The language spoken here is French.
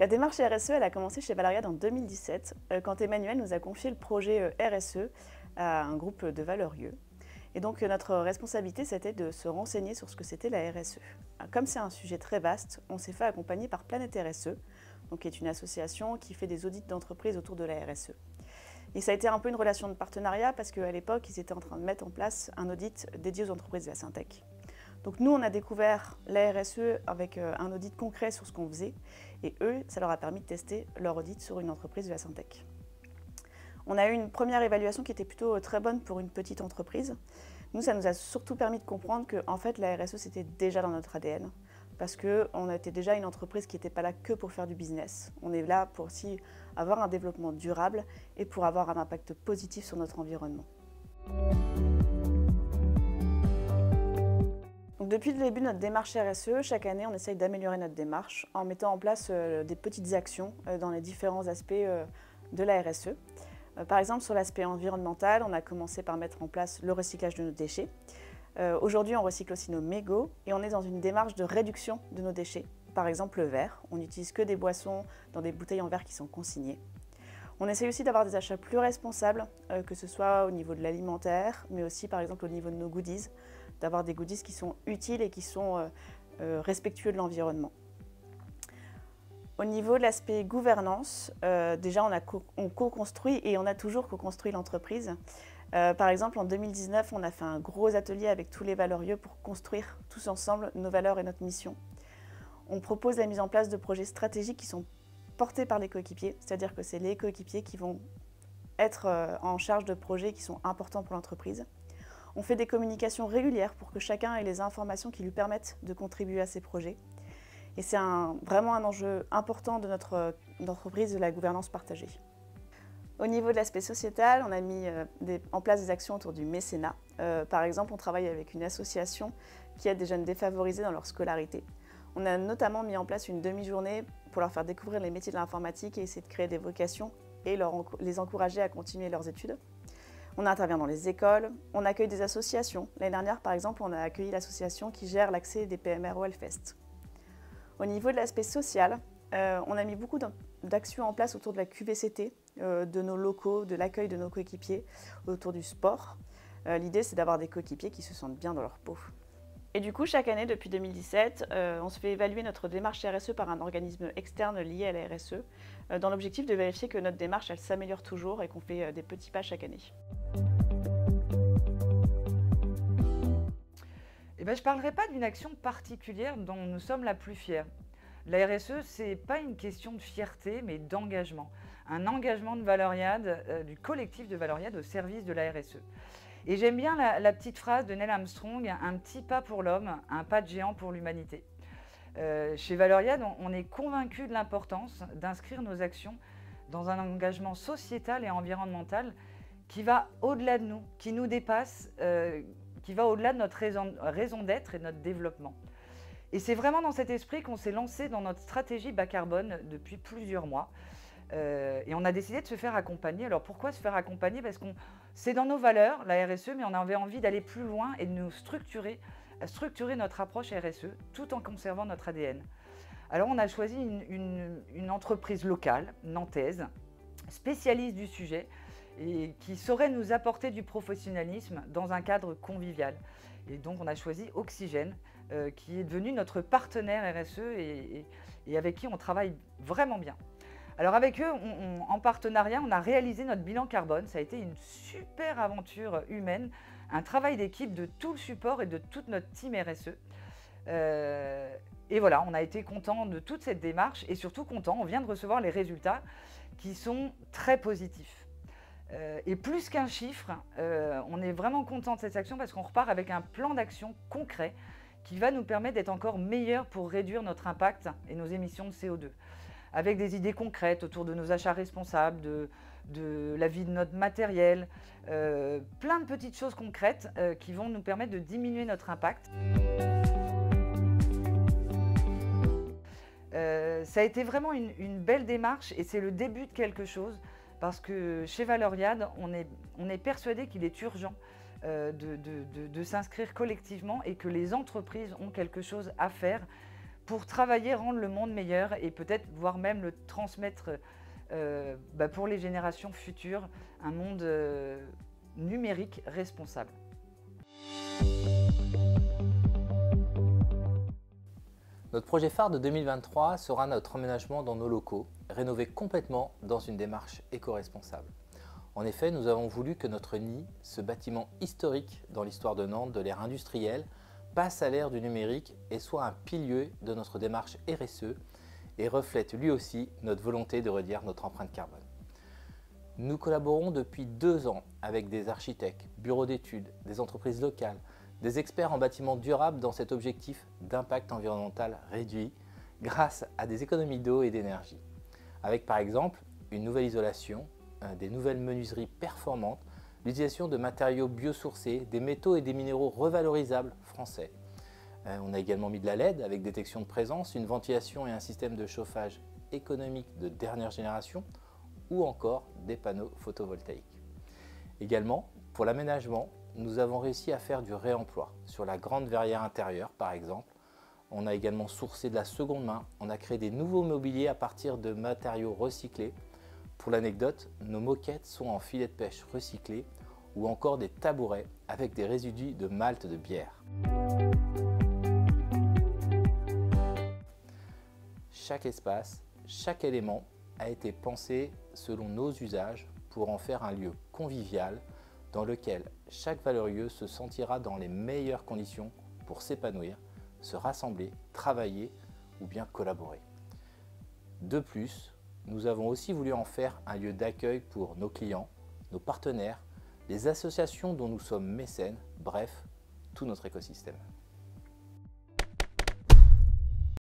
La démarche RSE, elle a commencé chez Valoriade en 2017, quand Emmanuel nous a confié le projet RSE à un groupe de valeurieux. Et donc notre responsabilité, c'était de se renseigner sur ce que c'était la RSE. Comme c'est un sujet très vaste, on s'est fait accompagner par Planète RSE, donc qui est une association qui fait des audits d'entreprise autour de la RSE. Et ça a été un peu une relation de partenariat parce qu'à l'époque, ils étaient en train de mettre en place un audit dédié aux entreprises de la Syntec. Donc nous, on a découvert la RSE avec un audit concret sur ce qu'on faisait et eux, ça leur a permis de tester leur audit sur une entreprise de la Syntec. On a eu une première évaluation qui était plutôt très bonne pour une petite entreprise. Nous, ça nous a surtout permis de comprendre que en fait, la RSE, c'était déjà dans notre ADN parce qu'on était déjà une entreprise qui n'était pas là que pour faire du business. On est là pour aussi avoir un développement durable et pour avoir un impact positif sur notre environnement. Donc depuis le début de notre démarche RSE, chaque année, on essaye d'améliorer notre démarche en mettant en place des petites actions dans les différents aspects de la RSE. Par exemple, sur l'aspect environnemental, on a commencé par mettre en place le recyclage de nos déchets. Aujourd'hui, on recycle aussi nos mégots et on est dans une démarche de réduction de nos déchets. Par exemple, le verre, on n'utilise que des boissons dans des bouteilles en verre qui sont consignées. On essaye aussi d'avoir des achats plus responsables, que ce soit au niveau de l'alimentaire, mais aussi par exemple au niveau de nos goodies, d'avoir des goodies qui sont utiles et qui sont respectueux de l'environnement. Au niveau de l'aspect gouvernance, déjà on co-construit et on a toujours co-construit l'entreprise. Par exemple, en 2019, on a fait un gros atelier avec tous les valeurieux pour construire tous ensemble nos valeurs et notre mission. On propose la mise en place de projets stratégiques qui sont portés par les coéquipiers, c'est-à-dire que c'est les coéquipiers qui vont être en charge de projets qui sont importants pour l'entreprise. On fait des communications régulières pour que chacun ait les informations qui lui permettent de contribuer à ces projets. Et c'est vraiment un enjeu important de notre entreprise, de la gouvernance partagée. Au niveau de l'aspect sociétal, on a mis en place des actions autour du mécénat. Par exemple, on travaille avec une association qui aide des jeunes défavorisés dans leur scolarité. On a notamment mis en place une demi-journée pour leur faire découvrir les métiers de l'informatique et essayer de créer des vocations et les encourager à continuer leurs études. On intervient dans les écoles, on accueille des associations. L'année dernière, par exemple, on a accueilli l'association qui gère l'accès des PMR au Hellfest. Au niveau de l'aspect social, on a mis beaucoup d'actions en place autour de la QVCT, de nos locaux, de l'accueil de nos coéquipiers, autour du sport. L'idée, c'est d'avoir des coéquipiers qui se sentent bien dans leur peau. Et du coup, chaque année, depuis 2017, on se fait évaluer notre démarche RSE par un organisme externe lié à la RSE, dans l'objectif de vérifier que notre démarche, elle s'améliore toujours et qu'on fait des petits pas chaque année. Je ne parlerai pas d'une action particulière dont nous sommes la plus fiers. La RSE, ce n'est pas une question de fierté, mais d'engagement. Un engagement de Valoriade, du collectif de Valoriade au service de la RSE. Et j'aime bien la petite phrase de Neil Armstrong, un petit pas pour l'homme, un pas de géant pour l'humanité. Chez Valoriade, on est convaincu de l'importance d'inscrire nos actions dans un engagement sociétal et environnemental qui va au-delà de nous, qui nous dépasse, qui va au-delà de notre raison d'être et de notre développement. Et c'est vraiment dans cet esprit qu'on s'est lancé dans notre stratégie bas carbone depuis plusieurs mois. Et on a décidé de se faire accompagner. Alors pourquoi se faire accompagner? Parce que c'est dans nos valeurs, la RSE, mais on avait envie d'aller plus loin et de nous structurer notre approche RSE tout en conservant notre ADN. Alors on a choisi une entreprise locale, nantaise, spécialiste du sujet, et qui saurait nous apporter du professionnalisme dans un cadre convivial. Et donc on a choisi Oxygène, qui est devenu notre partenaire RSE et avec qui on travaille vraiment bien. Alors avec eux, en partenariat, on a réalisé notre bilan carbone. Ça a été une super aventure humaine, un travail d'équipe de tout le support et de toute notre team RSE. Et voilà, on a été content de toute cette démarche et surtout content, on vient de recevoir les résultats qui sont très positifs. Et plus qu'un chiffre, on est vraiment content de cette action parce qu'on repart avec un plan d'action concret qui va nous permettre d'être encore meilleurs pour réduire notre impact et nos émissions de CO2. Avec des idées concrètes autour de nos achats responsables, de la vie de notre matériel, plein de petites choses concrètes qui vont nous permettre de diminuer notre impact. Ça a été vraiment une belle démarche et c'est le début de quelque chose parce que chez Valoriade, on est persuadé qu'il est urgent de s'inscrire collectivement et que les entreprises ont quelque chose à faire pour travailler, rendre le monde meilleur et peut-être, voire même le transmettre pour les générations futures, un monde numérique responsable. Notre projet phare de 2023 sera notre emménagement dans nos locaux, rénovés complètement dans une démarche éco-responsable. En effet, nous avons voulu que notre nid, ce bâtiment historique dans l'histoire de Nantes de l'ère industrielle, passe à l'ère du numérique et soit un pilier de notre démarche RSE et reflète lui aussi notre volonté de réduire notre empreinte carbone. Nous collaborons depuis 2 ans avec des architectes, bureaux d'études, des entreprises locales, des experts en bâtiments durables dans cet objectif d'impact environnemental réduit grâce à des économies d'eau et d'énergie. Avec par exemple une nouvelle isolation, des nouvelles menuiseries performantes, l'utilisation de matériaux biosourcés, des métaux et des minéraux revalorisables français. On a également mis de la LED avec détection de présence, une ventilation et un système de chauffage économique de dernière génération ou encore des panneaux photovoltaïques. Également, pour l'aménagement, nous avons réussi à faire du réemploi. Sur la grande verrière intérieure, par exemple, on a également sourcé de la seconde main. On a créé des nouveaux mobiliers à partir de matériaux recyclés. Pour l'anecdote, nos moquettes sont en filets de pêche recyclés ou encore des tabourets avec des résidus de malt de bière. Chaque espace, chaque élément a été pensé selon nos usages pour en faire un lieu convivial dans lequel chaque valorieux se sentira dans les meilleures conditions pour s'épanouir, se rassembler, travailler ou bien collaborer. De plus, nous avons aussi voulu en faire un lieu d'accueil pour nos clients, nos partenaires, les associations dont nous sommes mécènes, bref, tout notre écosystème.